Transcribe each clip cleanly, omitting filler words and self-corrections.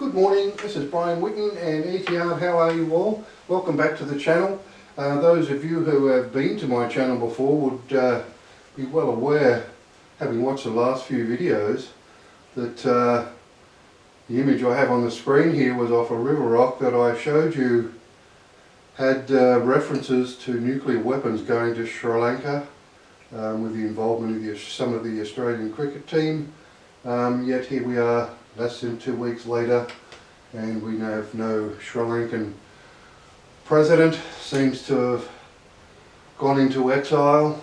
Good morning, this is Brian Whitten and ETR. How are you all? Welcome back to the channel. Those of you who have been to my channel before would be well aware, having watched the last few videos, that the image I have on the screen here was off a river rock that I showed you had references to nuclear weapons going to Sri Lanka with the involvement of some of the Australian cricket team. Yet here we are less than 2 weeks later and we have no Sri Lankan president, seems to have gone into exile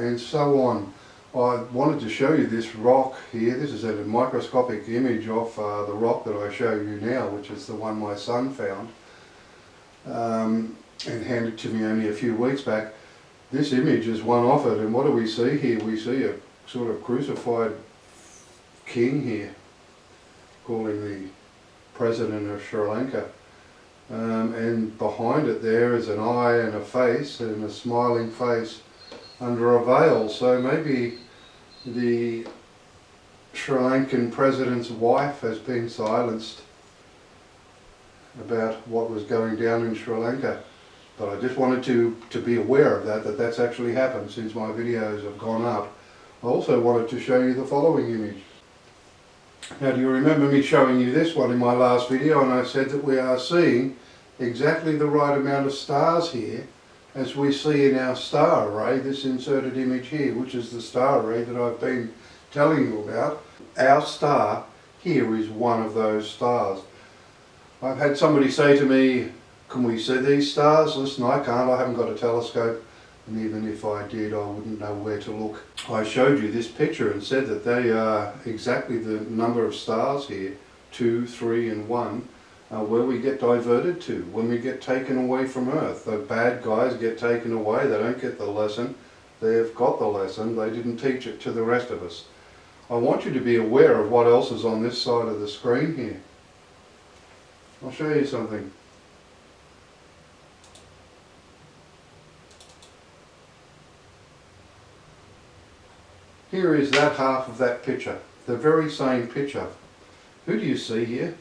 and so on. I wanted to show you this rock here. This is a microscopic image of the rock that I show you now, which is the one my son found and handed to me only a few weeks back. This image is one of it, and what do we see here? We see a sort of crucified king here, calling the president of Sri Lanka. And behind it there is an eye and a face, and a smiling face under a veil. So maybe the Sri Lankan president's wife has been silenced about what was going down in Sri Lanka. But I just wanted to be aware of that that's actually happened since my videos have gone up. I also wanted to show you the following image. Now, do you remember me showing you this one in my last video, and I said that we are seeing exactly the right amount of stars here as we see in our star array, this inserted image here, which is the star array that I've been telling you about. Our star here is one of those stars. I've had somebody say to me, can we see these stars? Listen, I can't, I haven't got a telescope, and even if I did, I wouldn't know where to look. I showed you this picture and said that they are exactly the number of stars here, 2, 3 and 1, where we get diverted to, when we get taken away from Earth. The bad guys get taken away, they don't get the lesson. They've got the lesson, they didn't teach it to the rest of us. I want you to be aware of what else is on this side of the screen here. I'll show you something. Here is that half of that picture, the very same picture. Who do you see here?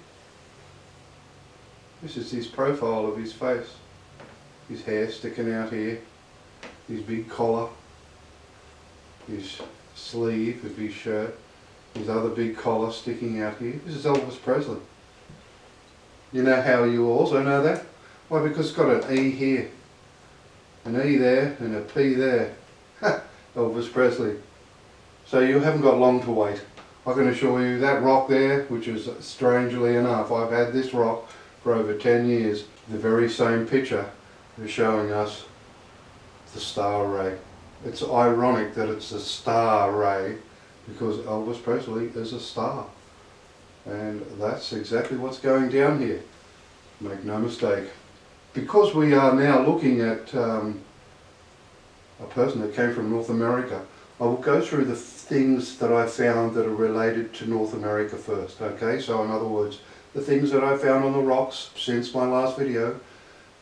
This is his profile of his face. His hair sticking out here, his big collar, his sleeve of his shirt, his other big collar sticking out here. This is Elvis Presley. You know how you also know that? Why, because it's got an E here, an E there and a P there. Ha! Elvis Presley. So you haven't got long to wait. I'm going to show you that rock there, which is, strangely enough, I've had this rock for over 10 years. The very same picture is showing us the star array. It's ironic that it's a star array because Elvis Presley is a star. And that's exactly what's going down here. Make no mistake. Because we are now looking at a person that came from North America, I will go through the things that I found that are related to North America first, okay? So in other words, the things that I found on the rocks since my last video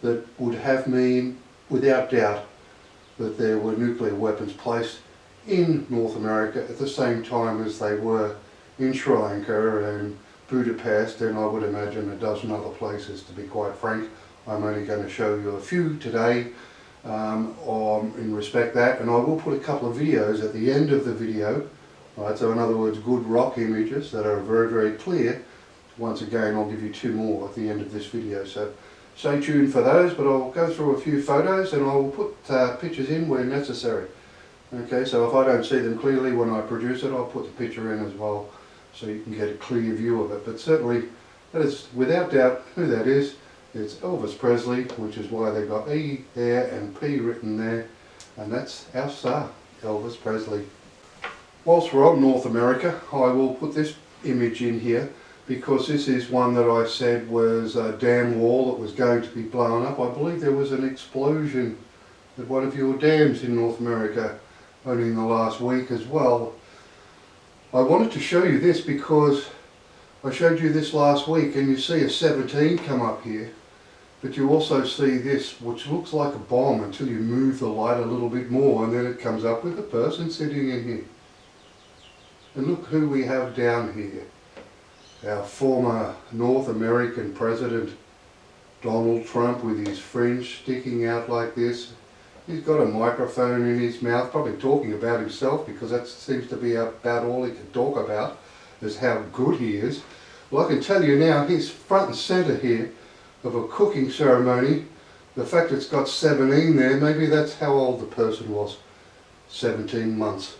that would have me, without doubt, that there were nuclear weapons placed in North America at the same time as they were in Sri Lanka and Budapest, and I would imagine a dozen other places, to be quite frank. I'm only going to show you a few today in respect that, and I will put a couple of videos at the end of the video, right? So in other words, good rock images that are very, very clear. Once again, I'll give you 2 more at the end of this video, so stay tuned for those, but I'll go through a few photos and I will put pictures in where necessary. Okay, so if I don't see them clearly when I produce it, I'll put the picture in as well so you can get a clear view of it. But certainly, that is without doubt who that is. It's Elvis Presley, which is why they got E there and P written there, and that's our star, Elvis Presley. Whilst we're on North America, I will put this image in here because this is one that I said was a dam wall that was going to be blown up. I believe there was an explosion at one of your dams in North America only in the last week as well. I wanted to show you this because I showed you this last week and you see a 17 come up here, but you also see this, which looks like a bomb until you move the light a little bit more, and then it comes up with a person sitting in here. And look who we have down here. our former North American president, Donald Trump, with his fringe sticking out like this. He's got a microphone in his mouth, probably talking about himself, because that seems to be about all he can talk about, is how good he is. Well, I can tell you now, he's front and centre here of a cooking ceremony. The fact it's got 17 there, maybe that's how old the person was. 17 months,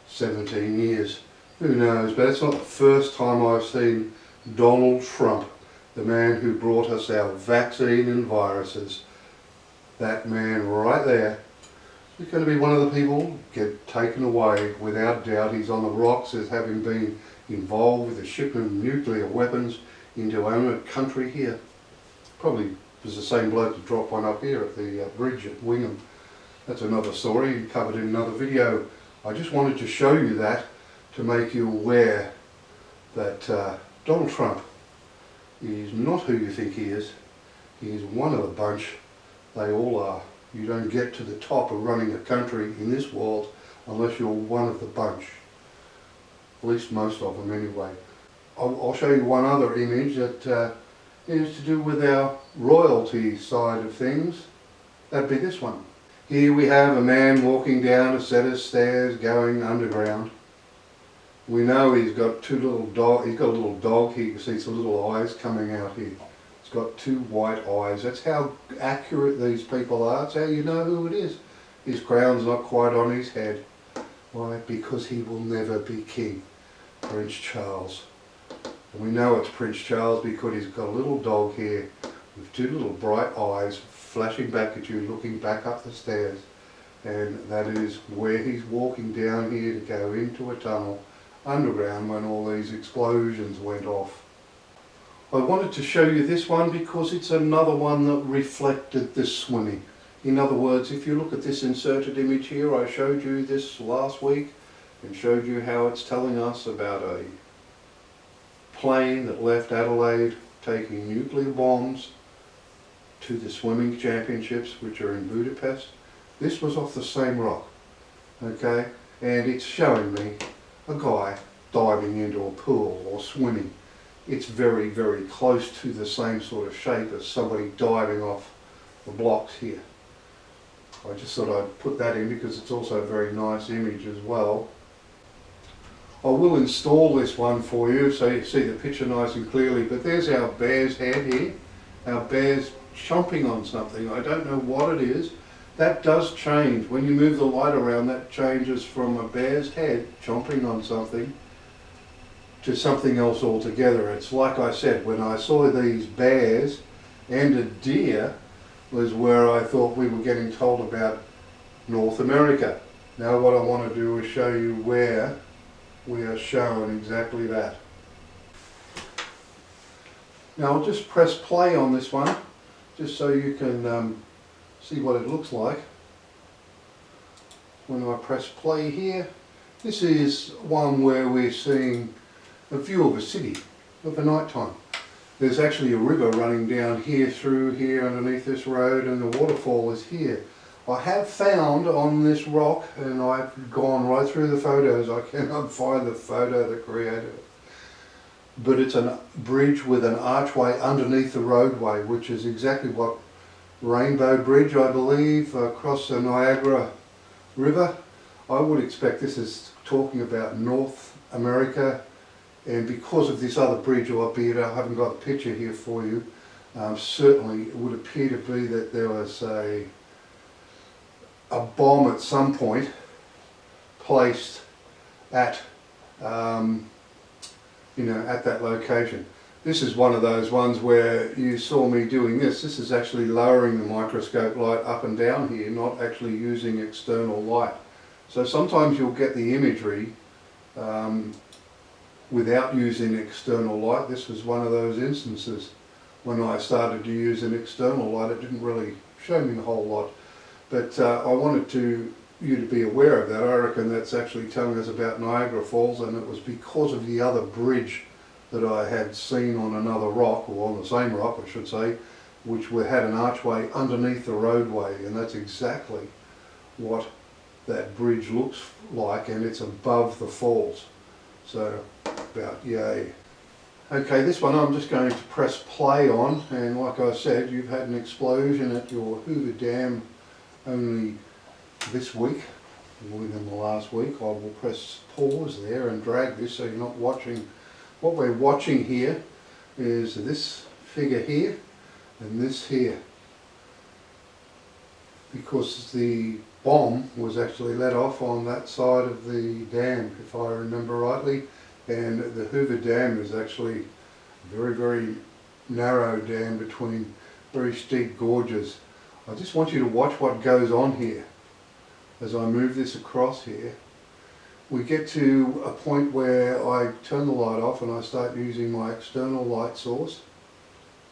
17 years, who knows? But it's not the first time I've seen Donald Trump, the man who brought us our vaccine and viruses. That man right there is going to be one of the people get taken away. Without doubt, he's on the rocks as having been involved with the shipment of nuclear weapons into our own country here. Probably was the same bloke that dropped one up here at the bridge at Wingham. That's another story covered in another video. I just wanted to show you that to make you aware that Donald Trump is not who you think he is. He is one of the bunch. They all are. You don't get to the top of running a country in this world unless you're one of the bunch. At least most of them anyway. I'll show you one other image that is to do with our royalty side of things. That'd be this one. Here we have a man walking down a set of stairs going underground. We know he's got two little dogs. He's got a little dog here. You can see some little eyes coming out here. It's got two white eyes. That's how accurate these people are. That's how you know who it is. His crown's not quite on his head. Why? Because he will never be king. Prince Charles. And we know it's Prince Charles because he's got a little dog here with two little bright eyes flashing back at you, looking back up the stairs. And that is where he's walking down here to go into a tunnel underground when all these explosions went off. I wanted to show you this one because it's another one that reflected this swimming. In other words, if you look at this inserted image here, I showed you this last week and showed you how it's telling us about a plane that left Adelaide taking nuclear bombs to the swimming championships, which are in Budapest. This was off the same rock, okay? And it's showing me a guy diving into a pool or swimming. It's very, very close to the same sort of shape as somebody diving off the blocks here. I just thought I'd put that in because it's also a very nice image as well. I will install this one for you so you see the picture nice and clearly, but there's our bear's head here. Our bear's chomping on something. I don't know what it is. That does change. When you move the light around, that changes from a bear's head chomping on something to something else altogether. It's like I said, when I saw these bears and a deer was where I thought we were getting told about North America. Now what I want to do is show you where we are showing exactly that. Now I'll just press play on this one just so you can see what it looks like. When I press play here, this is one where we're seeing a view of a city of the night time. There's actually a river running down here through here underneath this road, and the waterfall is here. I have found on this rock, and I've gone right through the photos, I cannot find the photo that created it, but it's a bridge with an archway underneath the roadway, which is exactly what Rainbow Bridge, I believe, across the Niagara River. I would expect this is talking about North America, and because of this other bridge, albeit I haven't got a picture here for you, certainly it would appear to be that there was a bomb at some point placed at at that location. This is one of those ones where you saw me doing this. This is actually lowering the microscope light up and down here, not actually using external light. So sometimes you'll get the imagery without using external light. This was one of those instances. When I started to use an external light, it didn't really show me a whole lot. But I wanted you to be aware of that. I reckon that's actually telling us about Niagara Falls, and it was because of the other bridge that I had seen on another rock, or on the same rock I should say, which had an archway underneath the roadway, and that's exactly what that bridge looks like, and it's above the falls. So about yay. Okay, this one I'm just going to press play on, and like I said, you've had an explosion at your Hoover Dam only this week, or within the last week. I will press pause there and drag this so you're not watching. What we're watching here is this figure here and this here, because the bomb was actually let off on that side of the dam, if I remember rightly. And the Hoover Dam is actually a very, very narrow dam between very steep gorges. I just want you to watch what goes on here. As I move this across here, we get to a point where I turn the light off and I start using my external light source.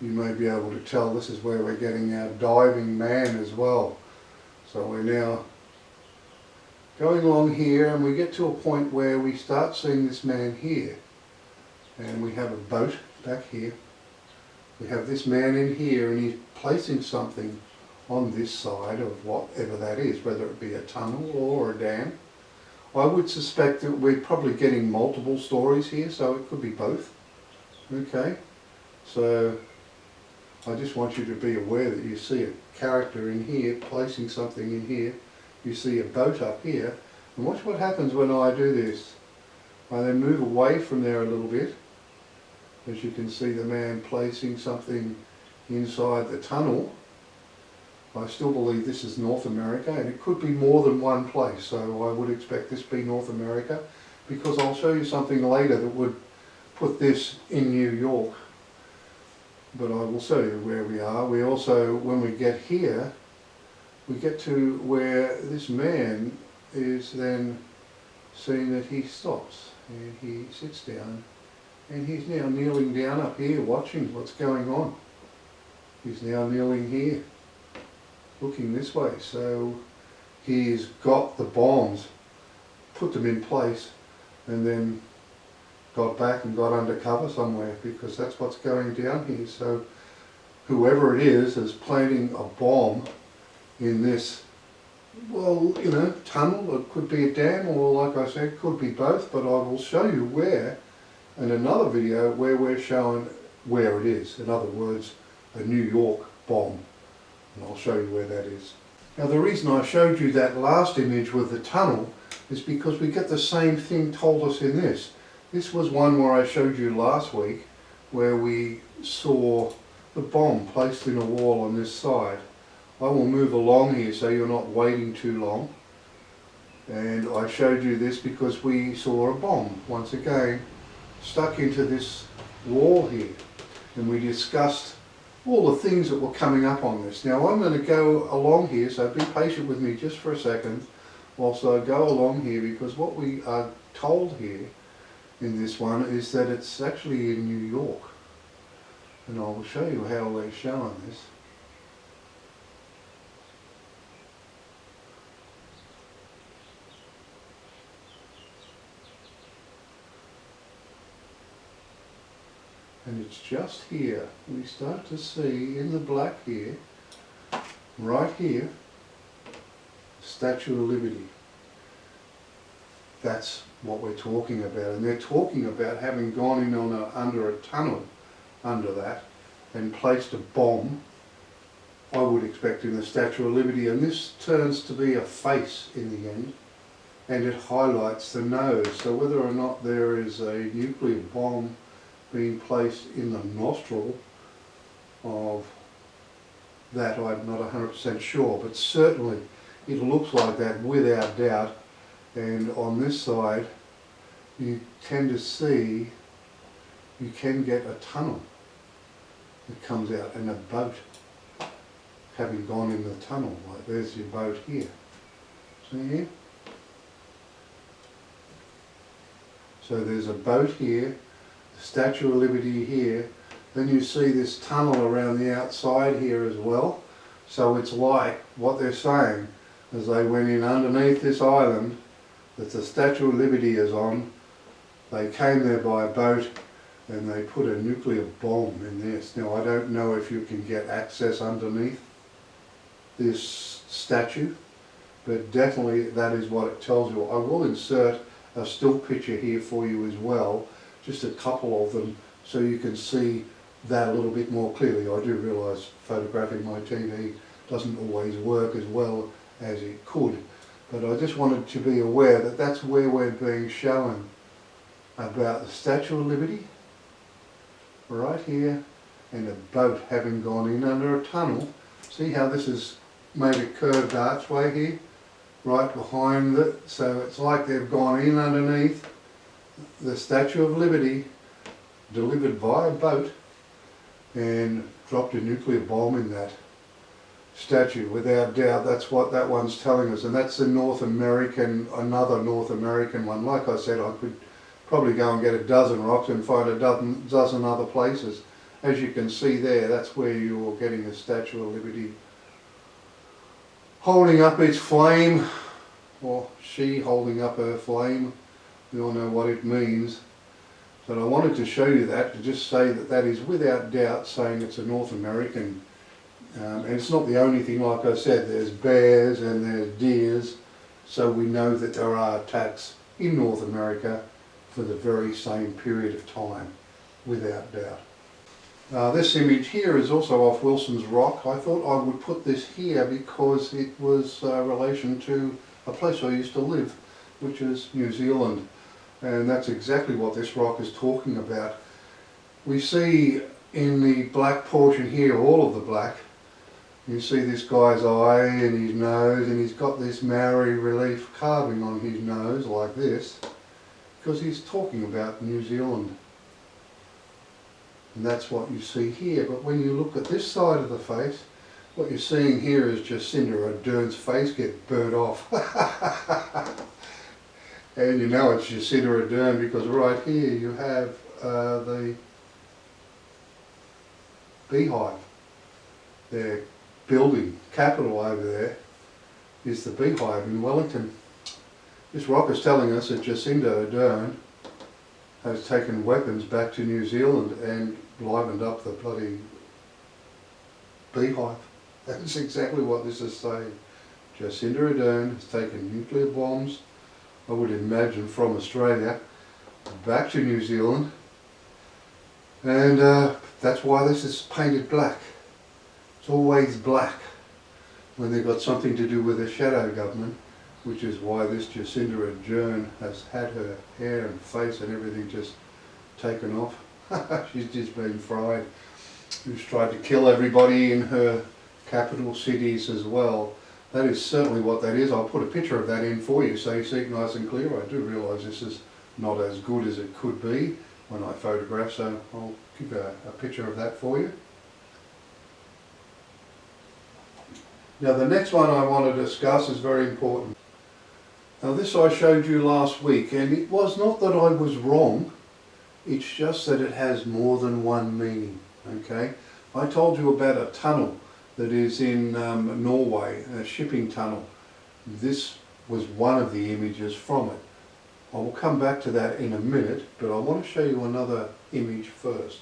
You may be able to tell this is where we're getting our diving man as well. So we're now going along here, and we get to a point where we start seeing this man here, and we have a boat back here. We have this man in here, and he's placing something on this side of whatever that is, whether it be a tunnel or a dam. I would suspect that we're probably getting multiple stories here, so it could be both. Okay, so I just want you to be aware that you see a character in here placing something in here. You see a boat up here, and watch what happens when I do this. I then move away from there a little bit. As you can see, the man placing something inside the tunnel. I still believe this is North America, and it could be more than one place, so I would expect this to be North America, because I'll show you something later that would put this in New York. But I will show you where we are. We also, when we get here, we get to where this man is then seeing that he stops and he sits down, and he's now kneeling down up here watching what's going on. He's now kneeling here looking this way, so he's got the bombs, put them in place, and then got back and got under cover somewhere, because that's what's going down here. So whoever it is planting a bomb in this, well, you know, tunnel. It could be a dam, or like I said, could be both, but I will show you where in another video where we're showing where it is. In other words, a New York bomb, and I'll show you where that is. Now the reason I showed you that last image with the tunnel is because we get the same thing told us in this. This was one where I showed you last week where we saw the bomb placed in a wall on this side. I will move along here so you're not waiting too long. And I showed you this because we saw a bomb, once again, stuck into this wall here. And we discussed all the things that were coming up on this. Now I'm going to go along here, so be patient with me just for a second whilst I go along here, because what we are told here in this one is that it's actually in New York. And I will show you how they're showing this. And it's just here, we start to see in the black here, right here, Statue of Liberty. That's what we're talking about. And they're talking about having gone in on under a tunnel under that and placed a bomb, I would expect, in the Statue of Liberty. And this turns to be a face in the end, and it highlights the nose. So whether or not there is a nuclear bomb being placed in the nostril of that, I'm not 100% sure, but certainly it looks like that without doubt. And on this side you tend to see, you can get a tunnel that comes out, and a boat having gone in the tunnel. Like there's your boat here, see here? So there's a boat here, the Statue of Liberty here, then you see this tunnel around the outside here as well. So it's like what they're saying, as they went in underneath this island that the Statue of Liberty is on, they came there by a boat and they put a nuclear bomb in this. Now I don't know if you can get access underneath this statue, but definitely that is what it tells you. I will insert a still picture here for you as well, just a couple of them, so you can see that a little bit more clearly. I do realise photographing my TV doesn't always work as well as it could, but I just wanted to be aware that that's where we're being shown about the Statue of Liberty, right here, and a boat having gone in under a tunnel. See how this has made a curved archway here, right behind it, so it's like they've gone in underneath the Statue of Liberty, delivered by a boat, and dropped a nuclear bomb in that statue. Without doubt, that's what that one's telling us, and that's the North American, another North American one. Like I said, I could probably go and get a dozen rocks and find a dozen other places. As you can see there, that's where you're getting the Statue of Liberty holding up its flame, or she holding up her flame. We all know what it means. But I wanted to show you that, to just say that that is without doubt saying it's a North American. And it's not the only thing, like I said, there's bears and there's deers, so we know that there are attacks in North America for the very same period of time, without doubt. This image here is also off Wilson's Rock. I thought I would put this here because it was relation to a place I used to live, which is New Zealand. And that's exactly what this rock is talking about. We see in the black portion here, all of the black, you see this guy's eye and his nose, and he's got this Maori relief carving on his nose like this, because he's talking about New Zealand. And that's what you see here. But when you look at this side of the face, what you're seeing here is Jacinda Ardern's face get burnt off. And you know it's Jacinda Ardern because right here you have the beehive. Their building, capital over there, is the beehive in Wellington. This rock is telling us that Jacinda Ardern has taken weapons back to New Zealand and livened up the bloody beehive. That's exactly what this is saying. Jacinda Ardern has taken nuclear bombs, I would imagine from Australia, back to New Zealand, and that's why this is painted black. It's always black when they've got something to do with a shadow government, which is why this Jacinda Ardern has had her hair and face and everything just taken off. She's just been fried. She's tried to kill everybody in her capital cities as well. That is certainly what that is. I'll put a picture of that in for you so you see it nice and clear. I do realise this is not as good as it could be when I photograph, so I'll keep a picture of that for you. Now the next one I want to discuss is very important. Now this I showed you last week, and it was not that I was wrong, it's just that it has more than one meaning, okay? I told you about a tunnel that is in Norway, a shipping tunnel. This was one of the images from it. I will come back to that in a minute, but I want to show you another image first.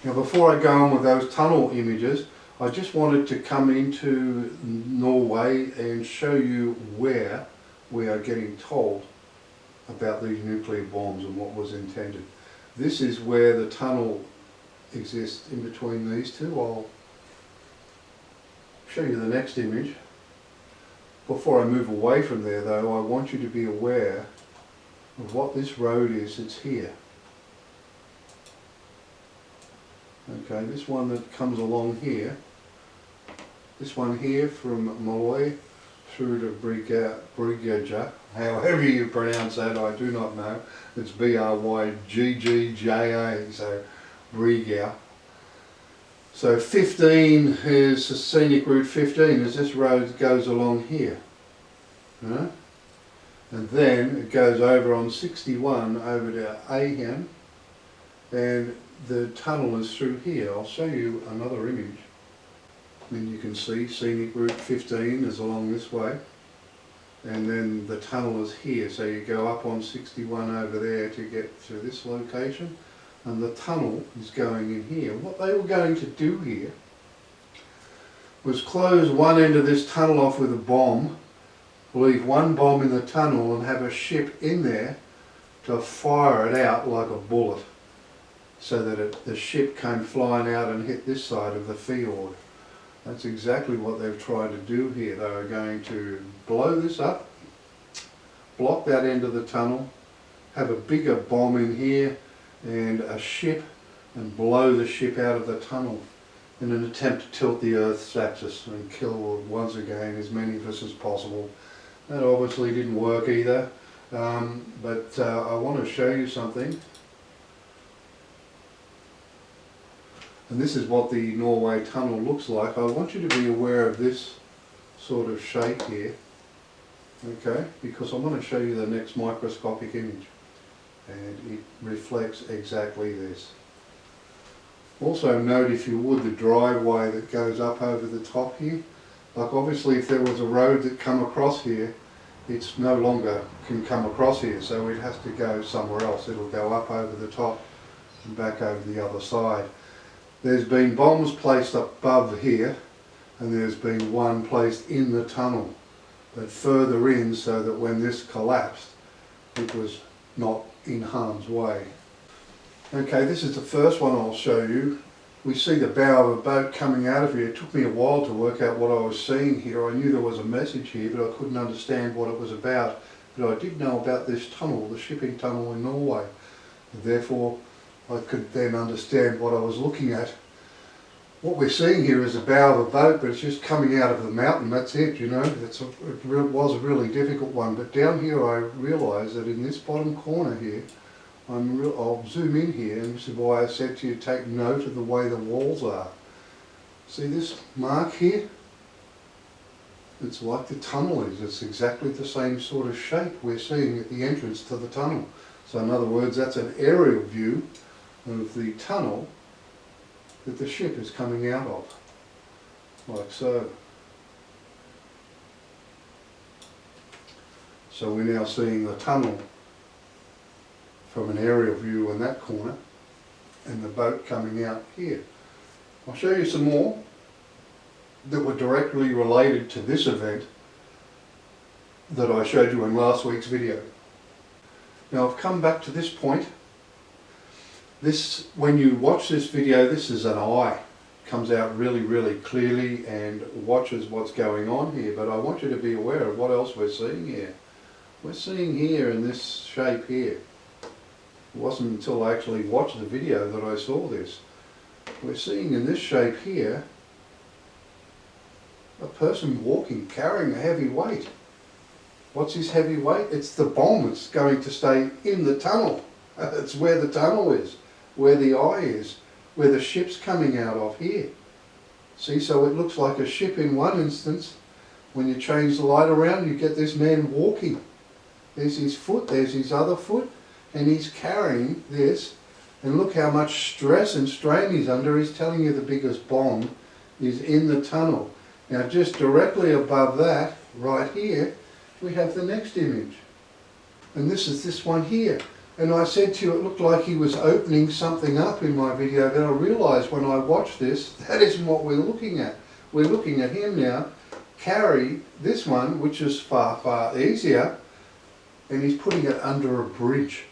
Now before I go on with those tunnel images, I just wanted to come into Norway and show you where we are getting told about these nuclear bombs and what was intended. This is where the tunnel exists in between these two. I'll show you the next image. Before I move away from there though, I want you to be aware of what this road is. It's here. Okay, this one that comes along here, this one here from Malloy through to Bryggeja, however you pronounce that, I do not know. It's B-R-Y-G-G-J-A, so Bryggeja. So 15 is the scenic route 15, as this road goes along here. Right? And then it goes over on 61 over to Aham, and the tunnel is through here. I'll show you another image. And you can see scenic route 15 is along this way, and then the tunnel is here, so you go up on 61 over there to get to this location, and the tunnel is going in here. What they were going to do here was close one end of this tunnel off with a bomb, leave one bomb in the tunnel and have a ship in there to fire it out like a bullet. so that the ship came flying out and hit this side of the fjord. That's exactly what they've tried to do here. They are going to blow this up, block that end of the tunnel, have a bigger bomb in here and a ship, and blow the ship out of the tunnel in an attempt to tilt the Earth's axis and kill once again as many of us as possible. That obviously didn't work either, but I want to show you something. And this is what the Norway tunnel looks like. I want you to be aware of this sort of shape here, okay, because I want to show you the next microscopic image, and it reflects exactly this. Also note, if you would, the driveway that goes up over the top here. Like obviously if there was a road that come across here, it's no longer can come across here, so it has to go somewhere else. It'll go up over the top and back over the other side. There's been bombs placed above here, and there's been one placed in the tunnel, but further in, so that when this collapsed, it was not in harm's way. Okay, this is the first one I'll show you. We see the bow of a boat coming out of here. It took me a while to work out what I was seeing here. I knew there was a message here, but I couldn't understand what it was about. But I did know about this tunnel, the shipping tunnel in Norway. Therefore, I could then understand what I was looking at. What we're seeing here is the bow of a boat, but it's just coming out of the mountain. That's it, you know. It was a really difficult one. But down here I realised that in this bottom corner here, I'll zoom in here, and this is why I said to you, take note of the way the walls are. See this mark here? It's like the tunnel is. It's exactly the same sort of shape we're seeing at the entrance to the tunnel. So in other words, that's an aerial view of the tunnel that the ship is coming out of, like so. So we're now seeing the tunnel from an aerial view in that corner, and the boat coming out here. I'll show you some more that were directly related to this event that I showed you in last week's video. Now I've come back to this point. This, when you watch this video, this is an eye. It comes out really, really clearly and watches what's going on here, but I want you to be aware of what else we're seeing here. We're seeing here in this shape here. It wasn't until I actually watched the video that I saw this. We're seeing in this shape here a person walking, carrying a heavy weight. What's his heavy weight? It's the bomb that's going to stay in the tunnel. It's where the tunnel is, where the eye is, where the ship's coming out of here. See, so it looks like a ship in one instance. When you change the light around, you get this man walking. There's his foot, there's his other foot, and he's carrying this, and look how much stress and strain he's under. He's telling you the biggest bomb is in the tunnel. Now just directly above that, right here, we have the next image. And this is this one here. And I said to you it looked like he was opening something up in my video. Then I realised when I watched this, that isn't what we're looking at. We're looking at him now carry this one, which is far, far easier, and he's putting it under a bridge.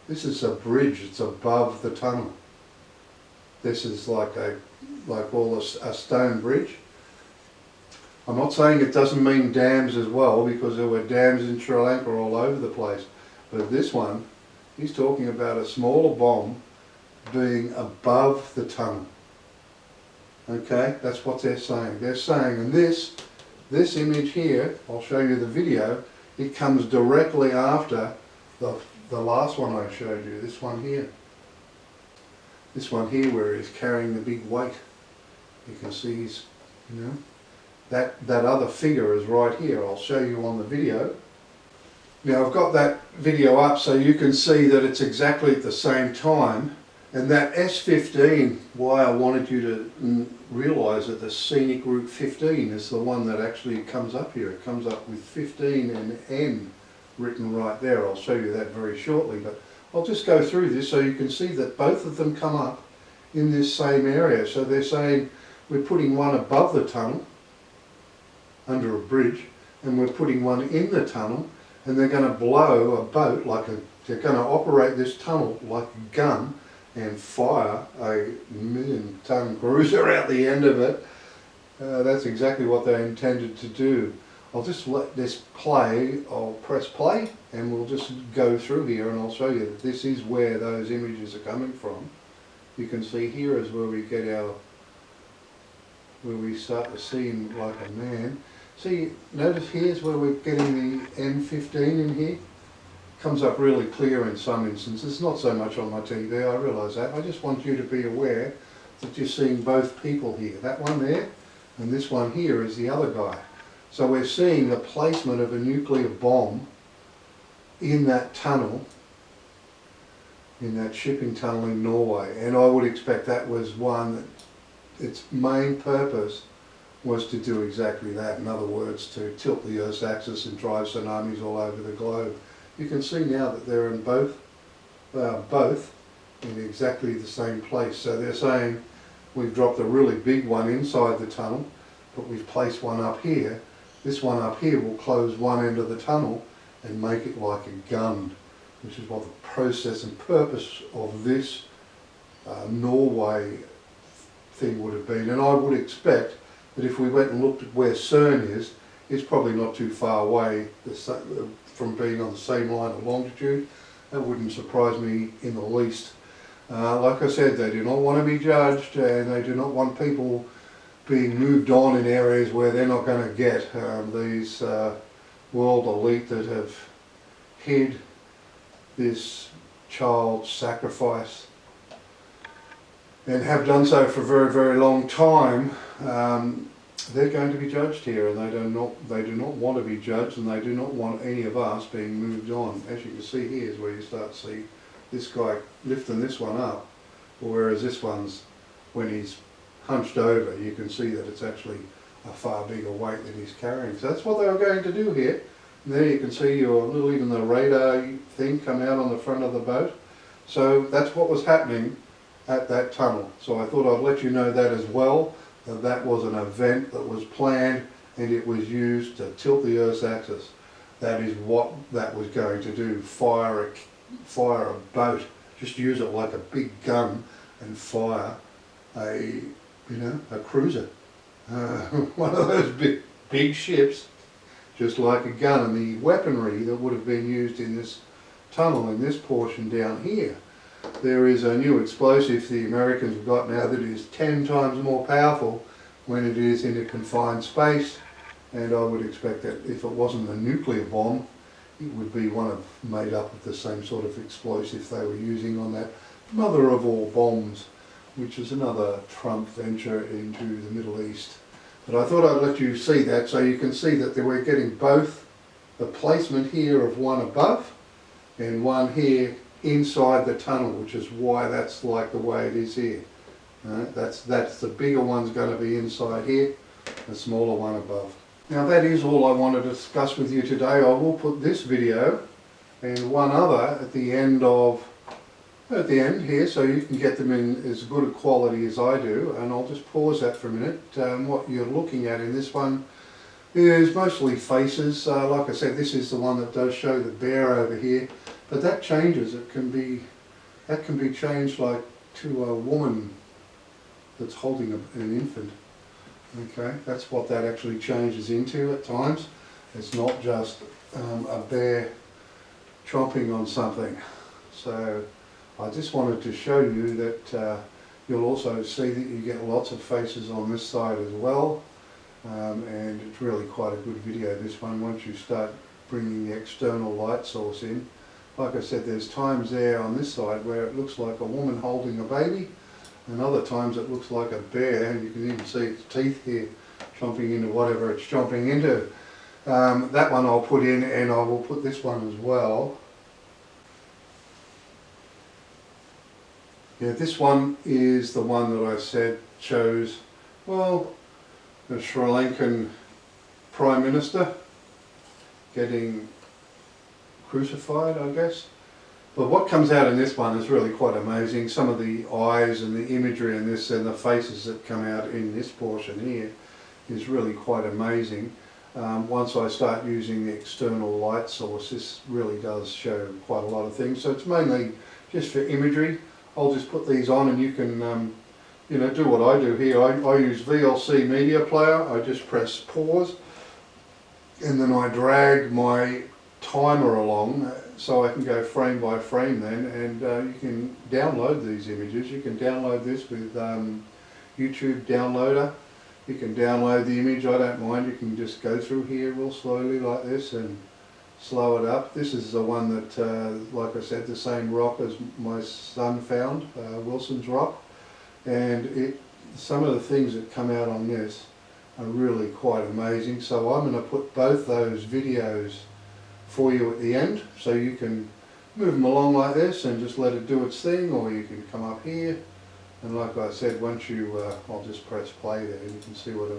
This is a bridge, it's above the tunnel. This is like a stone bridge. I'm not saying it doesn't mean dams as well, because there were dams in Sri Lanka all over the place. But this one, he's talking about a smaller bomb being above the tunnel. Okay, that's what they're saying. They're saying, and this image here, I'll show you the video, it comes directly after the last one I showed you, this one here. This one here where he's carrying the big weight. You can see he's, you know, that other figure is right here. I'll show you on the video. Now I've got that video up so you can see that it's exactly at the same time. And that S15, why I wanted you to realise that the scenic route 15 is the one that actually comes up here. It comes up with 15 and N written right there. I'll show you that very shortly, but I'll just go through this so you can see that both of them come up in this same area. So they're saying we're putting one above the tunnel, under a bridge, and we're putting one in the tunnel, and they're going to blow a boat they're going to operate this tunnel like a gun, and fire a 1,000,000-ton cruiser out the end of it. That's exactly what they intended to do. I'll just let this play. I'll press play and we'll just go through here and I'll show you that this is where those images are coming from. You can see here is where we get our, where we start to see him like a man. See, notice here's where we're getting the M15 in here. Comes up really clear in some instances, not so much on my TV, I realise that. I just want you to be aware that you're seeing both people here. That one there and this one here is the other guy. So we're seeing the placement of a nuclear bomb in that tunnel, in that shipping tunnel in Norway. And I would expect that was one that its main purpose was to do exactly that. In other words, to tilt the Earth's axis and drive tsunamis all over the globe. You can see now that they're in both in exactly the same place. So they're saying we've dropped a really big one inside the tunnel, but we've placed one up here. This one up here will close one end of the tunnel and make it like a gun, which is what the process and purpose of this Norway thing would have been. And I would expect that if we went and looked at where CERN is, it's probably not too far away from being on the same line of longitude. That wouldn't surprise me in the least. Like I said, they do not want to be judged and they do not want people being moved on in areas where they're not going to get these world elite that have hid this child sacrifice and have done so for a very, very long time. They're going to be judged here, and they do not want to be judged, and they do not want any of us being moved on. As you can see here is where you start to see this guy lifting this one up, whereas this one's, when he's hunched over, you can see that it's actually a far bigger weight that he's carrying. So that's what they were going to do here. And there you can see your little, even the radar thing come out on the front of the boat. So that's what was happening at that tunnel. So I thought I'd let you know that as well. That was an event that was planned and it was used to tilt the Earth's axis. That is what that was going to do. Fire a boat. Just use it like a big gun and fire a cruiser. One of those big ships, just like a gun. And the weaponry that would have been used in this tunnel, in this portion down here, there is a new explosive the Americans have got now that is 10 times more powerful when it is in a confined space, and I would expect that if it wasn't a nuclear bomb, it would be made up of the same sort of explosive they were using on that mother of all bombs, which is another Trump venture into the Middle East. But I thought I'd let you see that so you can see that we're getting both the placement here of one above and one here inside the tunnel, which is why that's like the way it is here. That's the bigger one's going to be inside here, the smaller one above. Now that is all I want to discuss with you today. I will put this video and one other at the end here so you can get them in as good a quality as I do, and I'll just pause that for a minute. What you're looking at in this one is mostly faces. Like I said, this is the one that does show the bear over here. But that changes. That can be changed like to a woman that's holding an infant. Okay, that's what that actually changes into at times. It's not just a bear chomping on something. So I just wanted to show you that you'll also see that you get lots of faces on this side as well. And it's really quite a good video, this one, once you start bringing the external light source in. Like I said, there's times there on this side where it looks like a woman holding a baby, and other times it looks like a bear, and you can even see its teeth here chomping into whatever it's chomping into. That one I'll put in, and I will put this one as well. Yeah, this one is the one that I said shows, well, the Sri Lankan Prime Minister getting crucified, I guess. But what comes out in this one is really quite amazing. Some of the eyes and the imagery in this and the faces that come out in this portion here is really quite amazing. Once I start using the external light source, this really does show quite a lot of things. So it's mainly just for imagery. I'll just put these on and you can you know, do what I do here. I use VLC media player. I just press pause and then I drag my timer along so I can go frame by frame then, and you can download these images. You can download this with YouTube downloader. You can download the image, I don't mind. You can just go through here real slowly like this and slow it up. This is the one that, like I said, the same rock as my son found, Wilson's Rock. And some of the things that come out on this are really quite amazing. So I'm going to put both those videos for you at the end, so you can move them along like this and just let it do its thing, or you can come up here. And like I said, once you, I'll just press play there and you can see what I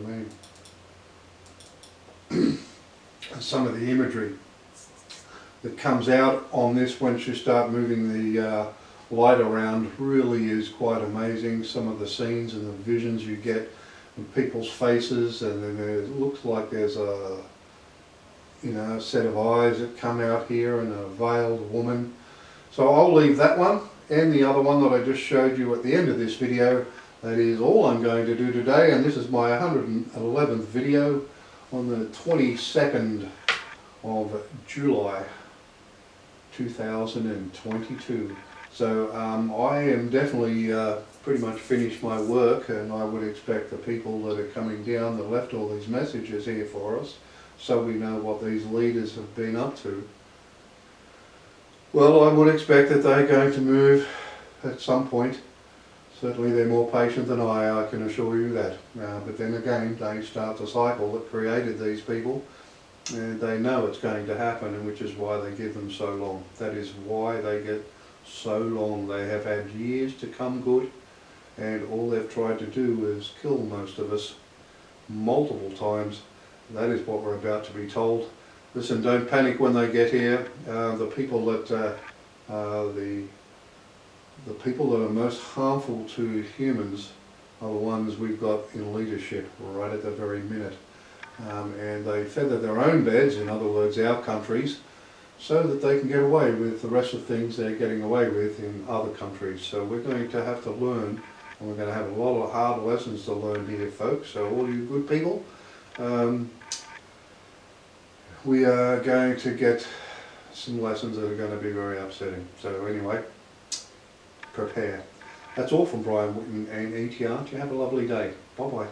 mean. And some of the imagery that comes out on this once you start moving the light around really is quite amazing. Some of the scenes and the visions you get of people's faces, and then it looks like there's a, you know, a set of eyes that come out here and a veiled woman. So I'll leave that one and the other one that I just showed you at the end of this video. That is all I'm going to do today, and this is my 111th video on the 22nd of July 2022. So I am definitely pretty much finished my work, and I would expect the people that are coming down that left all these messages here for us, so we know what these leaders have been up to. Well, I would expect that they're going to move at some point. Certainly they're more patient than I can assure you that. But then again, they start the cycle that created these people, and they know it's going to happen, and which is why they give them so long. That is why they get so long. They have had years to come good, and all they've tried to do is kill most of us multiple times. That is what we're about to be told. Listen, don't panic when they get here. The people that the people that are most harmful to humans are the ones we've got in leadership right at the very minute. And they feather their own beds, in other words our countries, so that they can get away with the rest of things they're getting away with in other countries. So we're going to have to learn, and we're going to have a lot of hard lessons to learn here, folks. So all you good people, we are going to get some lessons that are going to be very upsetting. So anyway, prepare. That's all from Brian Whitten and ETR. You have a lovely day. Bye bye.